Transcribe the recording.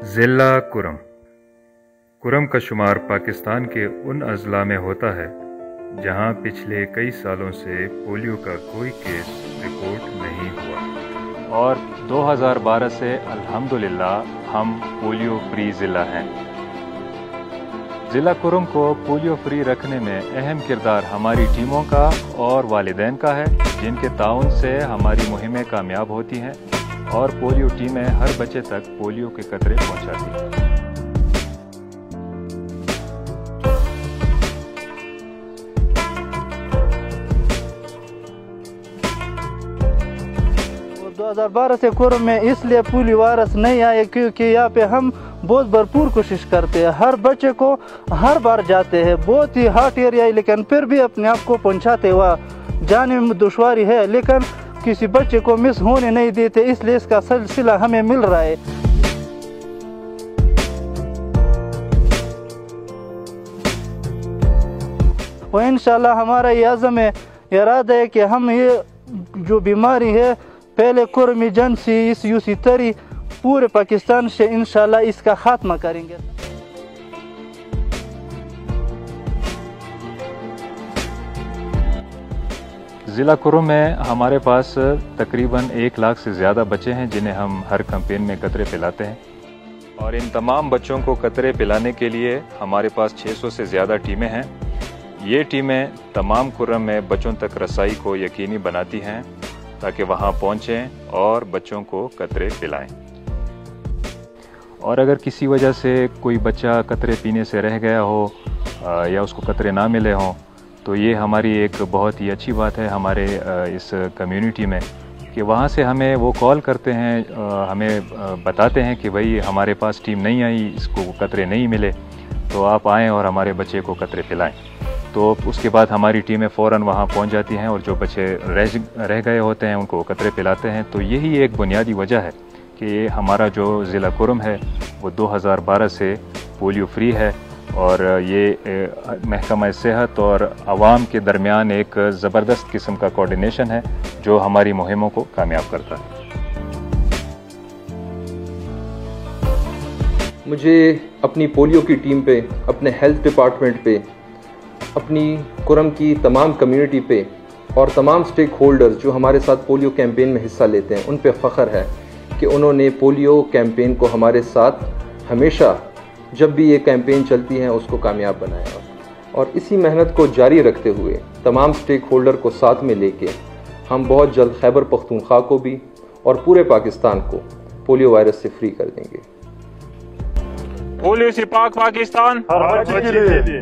ضلع کرم کرم کا شمار پاکستان کے ان اضلاع میں ہوتا ہے جہاں پچھلے کئی سالوں سے پولیو کا کوئی کیس رپورٹ نہیں ہوا، اور 2012 سے الحمدللہ ہم پولیو فری ضلع ہیں۔ ضلع کرم کو پولیو فری رکھنے میں اہم کردار ہماری ٹیموں کا اور والدین کا ہے، جن کے تعاون سے ہماری مہمیں کامیاب ہوتی ہیں اور پولیو ٹیمیں ہر بچے تک پولیو کے قطرے پہنچاتی ہیں۔ 2012 سے کرم میں اس لیے پولیو وائرس نہیں آئے کیونکہ یہاں پہ ہم بہت بھرپور کوشش کرتے ہیں، ہر بچے کو ہر بار جاتے ہیں، بہت ہی ہارٹ ایریا ہے لیکن پھر بھی اپنے آپ کو پہنچاتے ہوا جانے میں دشواری ہے، لیکن کسی بچے کو مس ہونے نہیں دیتے، اس لیے اس کا سلسلہ ہمیں مل رہا ہے۔ اور انشاءاللہ ہمارا یہ عزم ہے، ارادہ ہے کہ ہم یہ جو بیماری ہے پہلے کرم ایجنسی اس یوسی تری پورے پاکستان سے انشاءاللہ اس کا خاتمہ کریں گے۔ ضلع کرم میں ہمارے پاس تقریباً 1 لاکھ سے زیادہ بچے ہیں جنہیں ہم ہر کیمپین میں قطرے پلاتے ہیں، اور ان تمام بچوں کو قطرے پلانے کے لیے ہمارے پاس 600 سے زیادہ ٹیمیں ہیں۔ یہ ٹیمیں تمام کرم میں بچوں تک رسائی کو یقینی بناتی ہیں تاکہ وہاں پہنچیں اور بچوں کو قطرے پلائیں، اور اگر کسی وجہ سے کوئی بچہ قطرے پینے سے رہ گیا ہو یا اس کو قطرے نہ ملے ہوں تو یہ ہماری ایک بہت ہی اچھی بات ہے ہمارے اس کمیونٹی میں کہ وہاں سے ہمیں وہ کال کرتے ہیں، ہمیں بتاتے ہیں کہ بھائی ہمارے پاس ٹیم نہیں آئی، اس کو قطرے نہیں ملے، تو آپ آئیں اور ہمارے بچے کو قطرے پلائیں۔ تو اس کے بعد ہماری ٹیمیں فوراً وہاں پہنچ جاتی ہیں اور جو بچے رہ گئے ہوتے ہیں ان کو قطرے پلاتے ہیں۔ تو یہی ایک بنیادی وجہ ہے کہ ہمارا جو ضلع کرم ہے وہ 2012 سے پولیو فری ہے، اور یہ محکمہ صحت اور عوام کے درمیان ایک زبردست قسم کا کوارڈینیشن ہے جو ہماری مہموں کو کامیاب کرتا ہے۔ مجھے اپنی پولیو کی ٹیم پہ، اپنے ہیلتھ ڈپارٹمنٹ پہ، اپنی کرم کی تمام کمیونٹی پہ اور تمام سٹیک ہولڈرز جو ہمارے ساتھ پولیو کیمپین میں حصہ لیتے ہیں ان پہ فخر ہے کہ انہوں نے پولیو کیمپین کو ہمارے ساتھ ہمیشہ جب بھی یہ کیمپین چلتی ہیں اس کو کامیاب بنایا، اور اسی محنت کو جاری رکھتے ہوئے تمام سٹیک ہولڈر کو ساتھ میں لے کے ہم بہت جلد خیبر پختونخوا کو بھی اور پورے پاکستان کو پولیو وائرس سے فری کر دیں گے۔ پولیو سے پاک پاکستان ہر بچے کے لیے۔